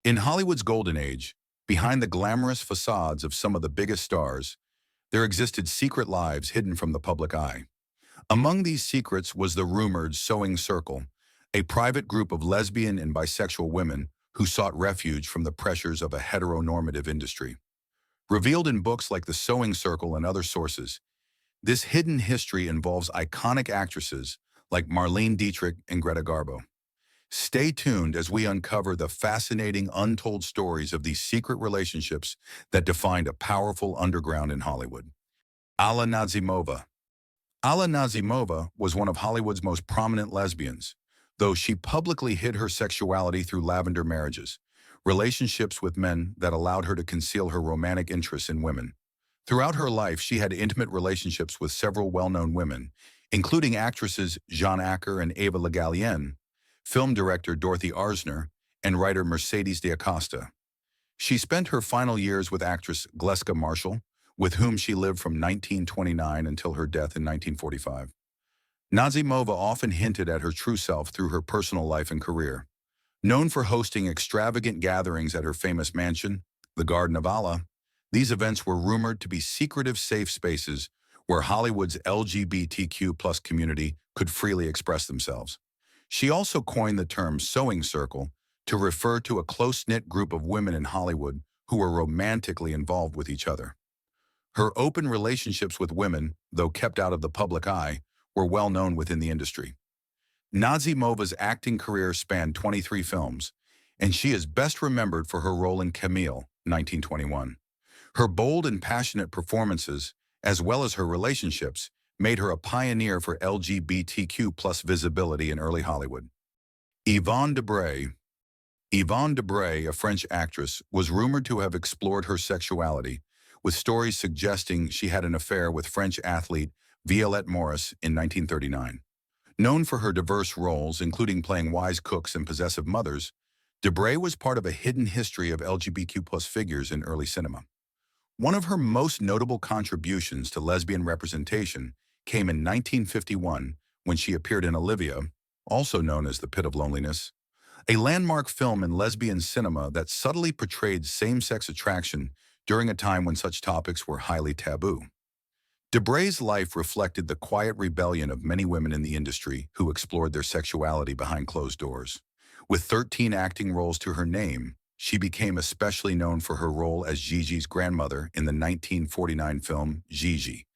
In Hollywood's golden age, behind the glamorous facades of some of the biggest stars, there existed secret lives hidden from the public eye. Among these secrets was the rumored Sewing Circle, a private group of lesbian and bisexual women who sought refuge from the pressures of a heteronormative industry. Revealed in books like The Sewing Circle and other sources, this hidden history involves iconic actresses like Marlene Dietrich and Greta Garbo. Stay tuned as we uncover the fascinating untold stories of these secret relationships that defined a powerful underground in Hollywood. Alanna Nazimova. Alanna Nazimova was one of Hollywood's most prominent lesbians, though she publicly hid her sexuality through lavender marriages, relationships with men that allowed her to conceal her romantic interests in women. Throughout her life, she had intimate relationships with several well-known women, including actresses Xen Aer and Eva Le Gallienne, film director Dorothy Arzner, and writer Mercedes de Acosta. She spent her final years with actress Gleska Marshall, with whom she lived from 1929 until her death in 1945. Nazimova often hinted at her true self through her personal life and career. Known for hosting extravagant gatherings at her famous mansion, the Garden of Allah, these events were rumored to be secretive safe spaces where Hollywood's LGBTQ+ community could freely express themselves. She also coined the term sewing circle to refer to a close-knit group of women in Hollywood who were romantically involved with each other. Her open relationships with women, though kept out of the public eye, were well known within the industry. Nazimova's acting career spanned 23 films, and she is best remembered for her role in Camille, 1921. Her bold and passionate performances, as well as her relationships, made her a pioneer for LGBTQ+ visibility in early Hollywood. Ivon de Br. Ivon de Br, a French actress, was rumored to have explored her sexuality, with stories suggesting she had an affair with French athlete Violette Morris in 1939. Known for her diverse roles, including playing wise cooks and possessive mothers, de Br was part of a hidden history of LGBTQ+ figures in early cinema. One of her most notable contributions to lesbian representation came in 1951 when she appeared in Olivia, also known as The Pit of Loneliness, a landmark film in lesbian cinema that subtly portrayed same-sex attraction during a time when such topics were highly taboo. De Br's life reflected the quiet rebellion of many women in the industry who explored their sexuality behind closed doors. With 13 acting roles to her name, she became especially known for her role as Gigi's grandmother in the 1949 film Gigi.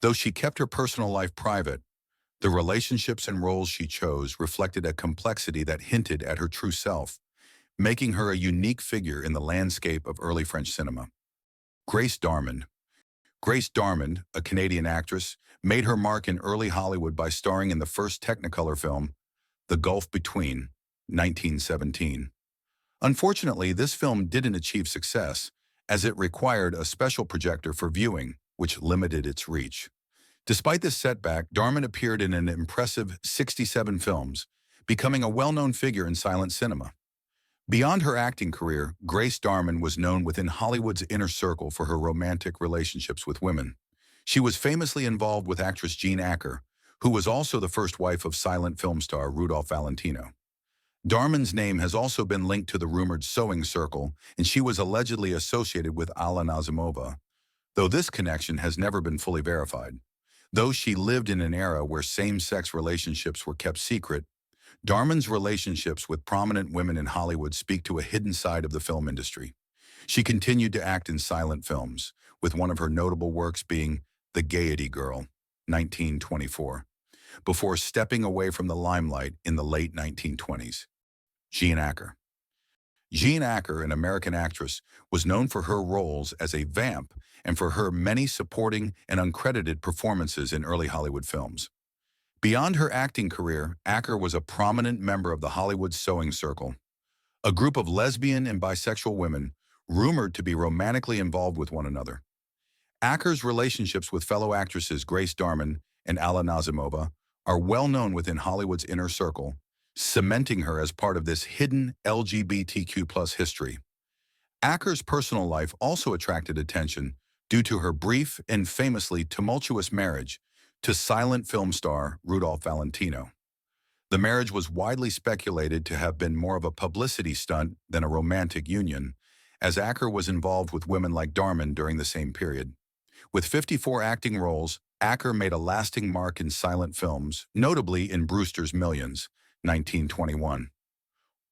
Though she kept her personal life private, the relationships and roles she chose reflected a complexity that hinted at her true self, making her a unique figure in the landscape of early French cinema. Grace Darman. Grace Darman, a Canadian actress, made her mark in early Hollywood by starring in the first Technicolor film, The Gulf Between, 1917. Unfortunately, this film didn't achieve success, as it required a special projector for viewing, which limited its reach. Despite this setback, Darman appeared in an impressive 67 films, becoming a well-known figure in silent cinema. Beyond her acting career, Grace Darman was known within Hollywood's inner circle for her romantic relationships with women. She was famously involved with actress Xen Aer, who was also the first wife of silent film star Rudolph Valentino. Darman's name has also been linked to the rumored sewing circle, and she was allegedly associated with Alanna Nazimova, though this connection has never been fully verified. Though she lived in an era where same-sex relationships were kept secret, Darman's relationships with prominent women in Hollywood speak to a hidden side of the film industry. She continued to act in silent films, with one of her notable works being The Gaiety Girl, 1924, before stepping away from the limelight in the late 1920s. Xen Aer. Xen Aer, an American actress, was known for her roles as a vamp and for her many supporting and uncredited performances in early Hollywood films. Beyond her acting career, Aer was a prominent member of the Hollywood Sewing Circle, a group of lesbian and bisexual women rumored to be romantically involved with one another. Aer's relationships with fellow actresses Grace Darman and Alanna Nazimova are well known within Hollywood's inner circle, cementing her as part of this hidden LGBTQ+ history. Aer's personal life also attracted attention due to her brief and famously tumultuous marriage to silent film star Rudolph Valentino. The marriage was widely speculated to have been more of a publicity stunt than a romantic union, as Acker was involved with women like Darman during the same period. With 54 acting roles, Acker made a lasting mark in silent films, notably in Brewster's Millions, 1921.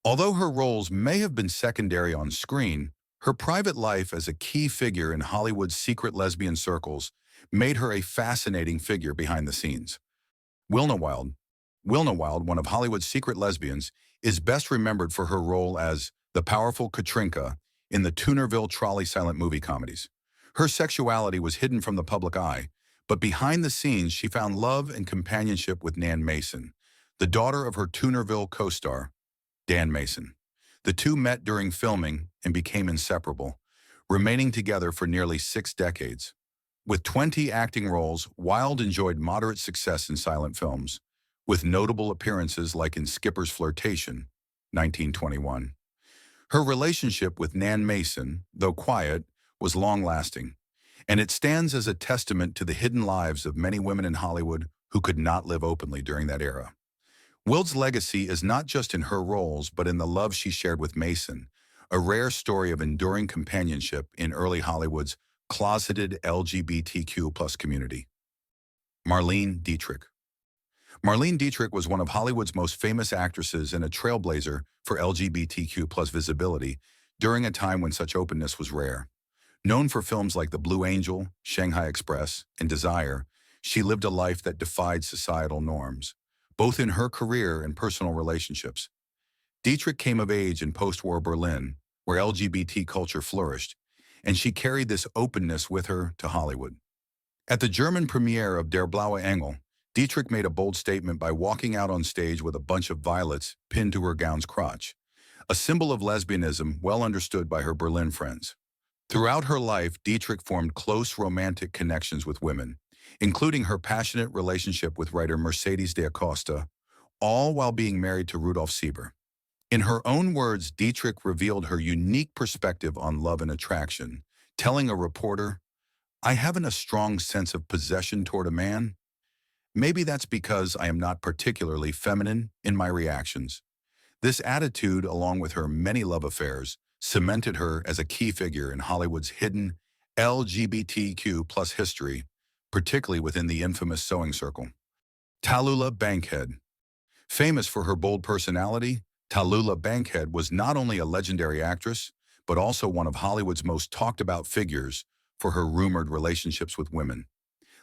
Although her roles may have been secondary on screen, her private life as a key figure in Hollywood's secret lesbian circles made her a fascinating figure behind the scenes. Wilow Wild, one of Hollywood's secret lesbians, is best remembered for her role as the powerful Katrinka in the Toonerville trolley silent movie comedies. Her sexuality was hidden from the public eye, but behind the scenes she found love and companionship with Nan Mason, the daughter of her Toonerville co-star, Dan Mason. The two met during filming and became inseparable, remaining together for nearly 6 decades. With 20 acting roles, Wild enjoyed moderate success in silent films, with notable appearances like in Skipper's Flirtation, 1921. Her relationship with Nan Mason, though quiet, was long-lasting, and it stands as a testament to the hidden lives of many women in Hollywood who could not live openly during that era. Wild's legacy is not just in her roles, but in the love she shared with Mason, a rare story of enduring companionship in early Hollywood's closeted LGBTQ+ community. Marlene Dietrich. Marlene Dietrich was one of Hollywood's most famous actresses and a trailblazer for LGBTQ+ visibility during a time when such openness was rare. Known for films like The Blue Angel, Shanghai Express, and Desire, she lived a life that defied societal norms, both in her career and personal relationships. Dietrich came of age in post-war Berlin, where LGBT culture flourished, and she carried this openness with her to Hollywood. At the German premiere of Der Blaue Engel, Dietrich made a bold statement by walking out on stage with a bunch of violets pinned to her gown's crotch, a symbol of lesbianism well understood by her Berlin friends. Throughout her life, Dietrich formed close romantic connections with women, including her passionate relationship with writer Mercedes de Acosta, all while being married to Rudolf Sieber. In her own words, Dietrich revealed her unique perspective on love and attraction, telling a reporter, "I haven't a strong sense of possession toward a man. Maybe that's because I am not particularly feminine in my reactions." This attitude, along with her many love affairs, cemented her as a key figure in Hollywood's hidden LGBTQ+ history, particularly within the infamous sewing circle. Talula Bankhead. Famous for her bold personality, Talula Bankhead was not only a legendary actress, but also one of Hollywood's most talked-about figures for her rumored relationships with women.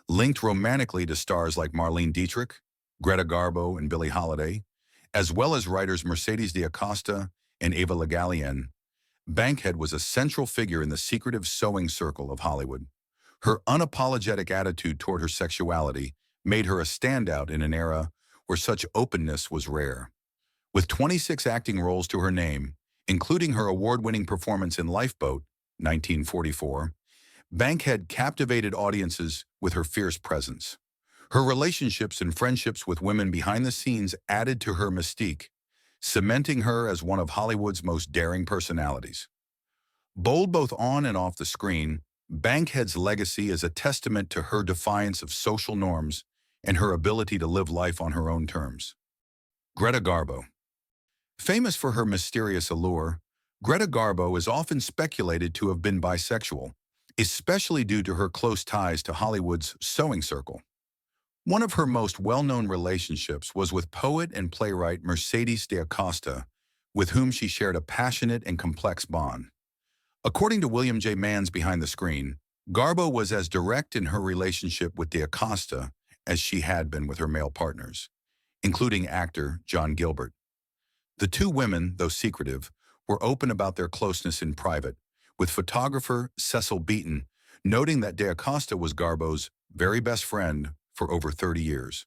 Linked romantically to stars like Marlene Dietrich, Greta Garbo, and Billie Holiday, as well as writers Mercedes de Acosta and Eva Le Gallienne, Bankhead was a central figure in the secretive sewing circle of Hollywood. Her unapologetic attitude toward her sexuality made her a standout in an era where such openness was rare. With 26 acting roles to her name, including her award-winning performance in Lifeboat, 1944, Bankhead captivated audiences with her fierce presence. Her relationships and friendships with women behind the scenes added to her mystique, cementing her as one of Hollywood's most daring personalities. Bold both on and off the screen, Bankhead's legacy is a testament to her defiance of social norms and her ability to live life on her own terms. Greta Garbo. Famous for her mysterious allure, Greta Garbo is often speculated to have been bisexual, especially due to her close ties to Hollywood's sewing circle. One of her most well-known relationships was with poet and playwright Mercedes de Acosta, with whom she shared a passionate and complex bond. According to William J. Mann's Behind the Screen, Garbo was as direct in her relationship with de Acosta as she had been with her male partners, including actor John Gilbert. The two women, though secretive, were open about their closeness in private, with photographer Cecil Beaton noting that de Acosta was Garbo's very best friend for over 30 years.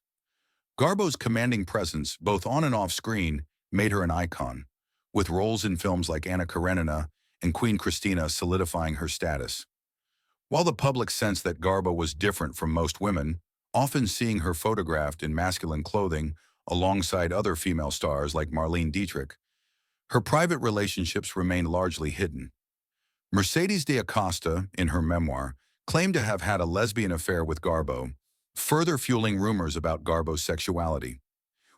Garbo's commanding presence, both on and off screen, made her an icon, with roles in films like Anna Karenina and Queen Christina solidifying her status. While the public sensed that Garbo was different from most women, often seeing her photographed in masculine clothing alongside other female stars like Marlene Dietrich, her private relationships remained largely hidden. Mercedes de Acosta, in her memoir, claimed to have had a lesbian affair with Garbo, further fueling rumors about Garbo's sexuality.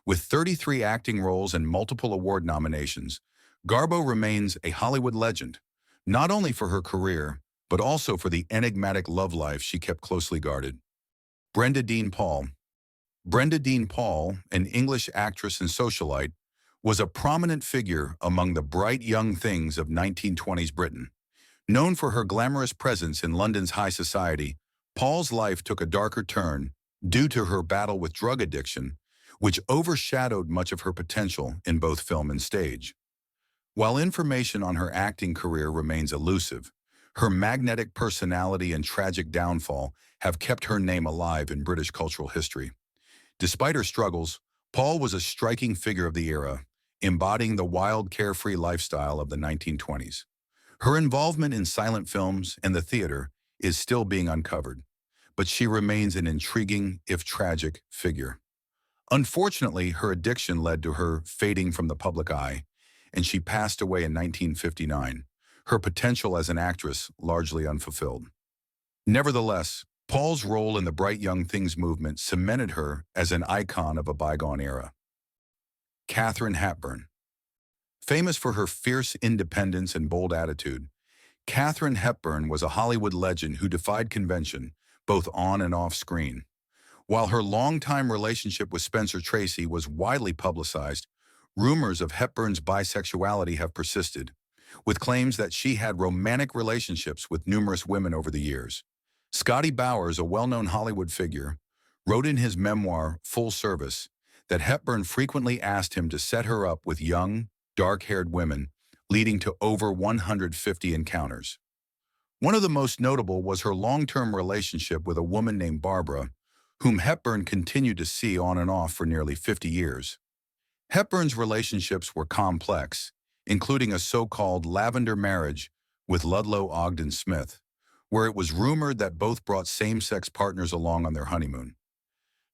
With 33 acting roles and multiple award nominations, Garbo remains a Hollywood legend, not only for her career, but also for the enigmatic love life she kept closely guarded. Brenda Dean Paul. Brenda Dean Paul, an English actress and socialite, was a prominent figure among the bright young things of 1920s Britain. Known for her glamorous presence in London's high society, Paul's life took a darker turn due to her battle with drug addiction, which overshadowed much of her potential in both film and stage. While information on her acting career remains elusive, her magnetic personality and tragic downfall have kept her name alive in British cultural history. Despite her struggles, Paul was a striking figure of the era, embodying the wild, carefree lifestyle of the 1920s. Her involvement in silent films and the theater is still being uncovered, but she remains an intriguing, if tragic, figure. Unfortunately, her addiction led to her fading from the public eye, and she passed away in 1959, her potential as an actress largely unfulfilled. Nevertheless, Paul's role in the Bright Young Things movement cemented her as an icon of a bygone era. Katharine Hepburn. Famous for her fierce independence and bold attitude, Katharine Hepburn was a Hollywood legend who defied convention, both on and off screen. While her longtime relationship with Spencer Tracy was widely publicized, rumors of Hepburn's bisexuality have persisted, with claims that she had romantic relationships with numerous women over the years. Scotty Bowers, a well-known Hollywood figure, wrote in his memoir, Full Service, that Hepburn frequently asked him to set her up with young, dark-haired women, leading to over 150 encounters. One of the most notable was her long-term relationship with a woman named Barbara, whom Hepburn continued to see on and off for nearly 50 years. Hepburn's relationships were complex, including a so-called lavender marriage with Ludlow Ogden Smith, where it was rumored that both brought same-sex partners along on their honeymoon.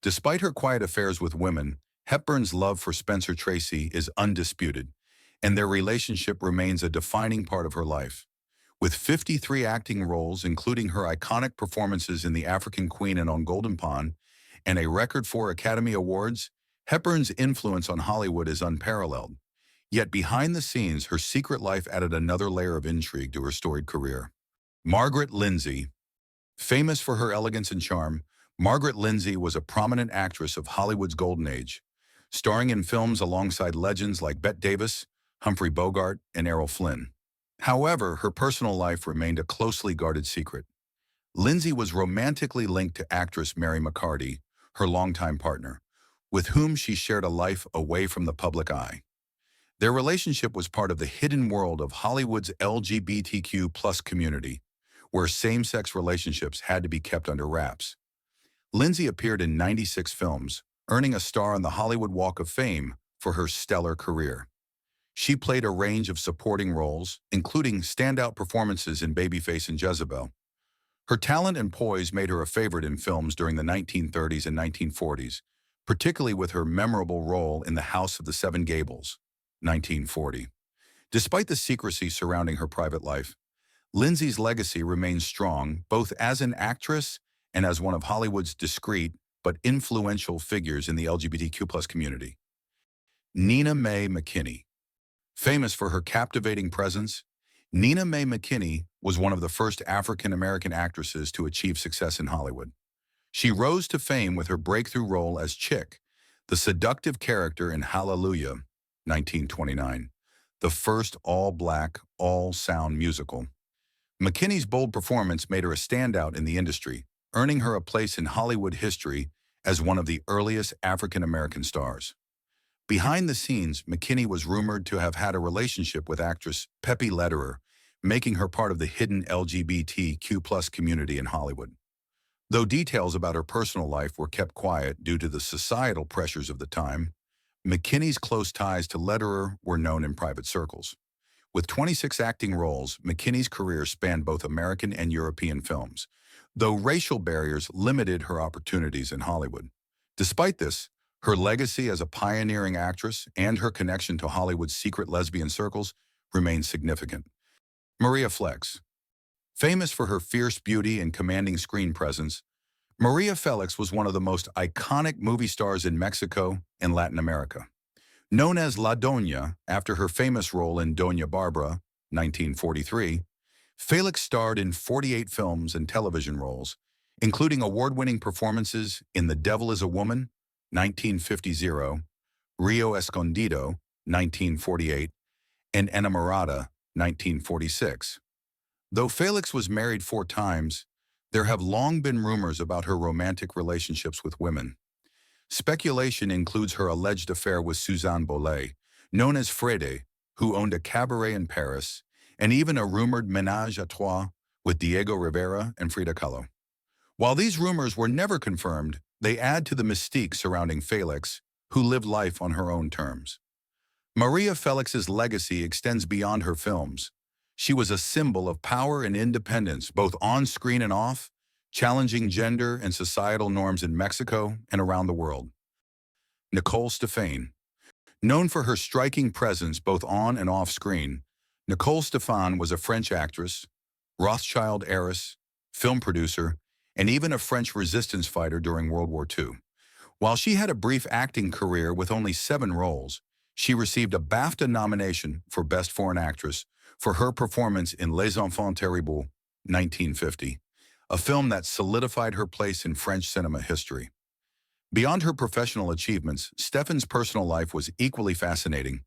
Despite her quiet affairs with women, Hepburn's love for Spencer Tracy is undisputed, and their relationship remains a defining part of her life. With 53 acting roles, including her iconic performances in The African Queen and On Golden Pond, and a record 4 Academy Awards, Hepburn's influence on Hollywood is unparalleled. Yet behind the scenes, her secret life added another layer of intrigue to her storied career. Margaret Lindsay. Famous for her elegance and charm, Margaret Lindsay was a prominent actress of Hollywood's golden age, starring in films alongside legends like Bette Davis, Humphrey Bogart, and Errol Flynn. However, her personal life remained a closely guarded secret. Lindsay was romantically linked to actress Mary McCarty, her longtime partner, with whom she shared a life away from the public eye. Their relationship was part of the hidden world of Hollywood's LGBTQ+ community, where same-sex relationships had to be kept under wraps. Lindsay appeared in 96 films, earning a star on the Hollywood Walk of Fame for her stellar career. She played a range of supporting roles, including standout performances in Babyface and Jezebel. Her talent and poise made her a favorite in films during the 1930s and 1940s, particularly with her memorable role in The House of the Seven Gables, 1940. Despite the secrecy surrounding her private life, Lindsay's legacy remains strong both as an actress and as one of Hollywood's discreet but influential figures in the LGBTQ+ community. Nina Mae McKinney. Famous for her captivating presence, Nina Mae McKinney was one of the first African-American actresses to achieve success in Hollywood. She rose to fame with her breakthrough role as Chick, the seductive character in Hallelujah, 1929, the first all-black, all-sound musical. McKinney's bold performance made her a standout in the industry, earning her a place in Hollywood history as one of the earliest African-American stars. Behind the scenes, McKinney was rumored to have had a relationship with actress Pepe Lederer, making her part of the hidden LGBTQ+ community in Hollywood. Though details about her personal life were kept quiet due to the societal pressures of the time, McKinney's close ties to Lederer were known in private circles. With 26 acting roles, McKinney's career spanned both American and European films, though racial barriers limited her opportunities in Hollywood. Despite this, her legacy as a pioneering actress and her connection to Hollywood's secret lesbian circles remains significant. Maria Flex. Famous for her fierce beauty and commanding screen presence, Maria Felix was one of the most iconic movie stars in Mexico and Latin America. Known as La Doña after her famous role in Doña Barbara, 1943, Felix starred in 48 films and television roles, including award-winning performances in The Devil is a Woman, 1950, Rio Escondido, 1948, and Enamorada, 1946. Though Felix was married 4 times, there have long been rumors about her romantic relationships with women. Speculation includes her alleged affair with Suzanne Bolet, known as Frede, who owned a cabaret in Paris, and even a rumored ménage à trois with Diego Rivera and Frida Kahlo. While these rumors were never confirmed, they add to the mystique surrounding Felix, who lived life on her own terms. Maria Felix's legacy extends beyond her films. She was a symbol of power and independence, both on screen and off, challenging gender and societal norms in Mexico and around the world. Nicole Stefan. Known for her striking presence both on and off screen, Nicole Stefan was a French actress, Rothschild heiress, film producer, and even a French resistance fighter during World War II. While she had a brief acting career with only 7 roles, she received a BAFTA nomination for Best Foreign Actress for her performance in Les Enfants Terribles, 1950, a film that solidified her place in French cinema history. Beyond her professional achievements, Stefan's personal life was equally fascinating.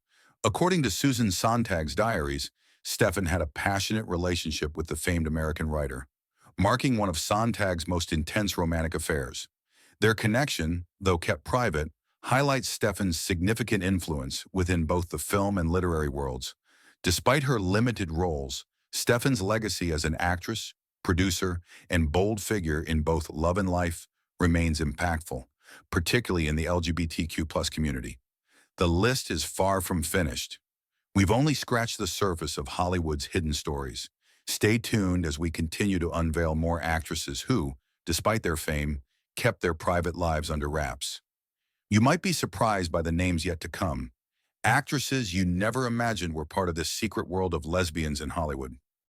According to Susan Sontag's diaries, Stefan had a passionate relationship with the famed American writer, marking one of Sontag's most intense romantic affairs. Their connection, though kept private, highlights Stefan's significant influence within both the film and literary worlds. Despite her limited roles, Stefan's legacy as an actress, producer, and bold figure in both love and life remains impactful, particularly in the LGBTQ+ community. The list is far from finished. We've only scratched the surface of Hollywood's hidden stories. Stay tuned as we continue to unveil more actresses who, despite their fame, kept their private lives under wraps. You might be surprised by the names yet to come. Actresses you never imagined were part of this secret world of lesbians in Hollywood.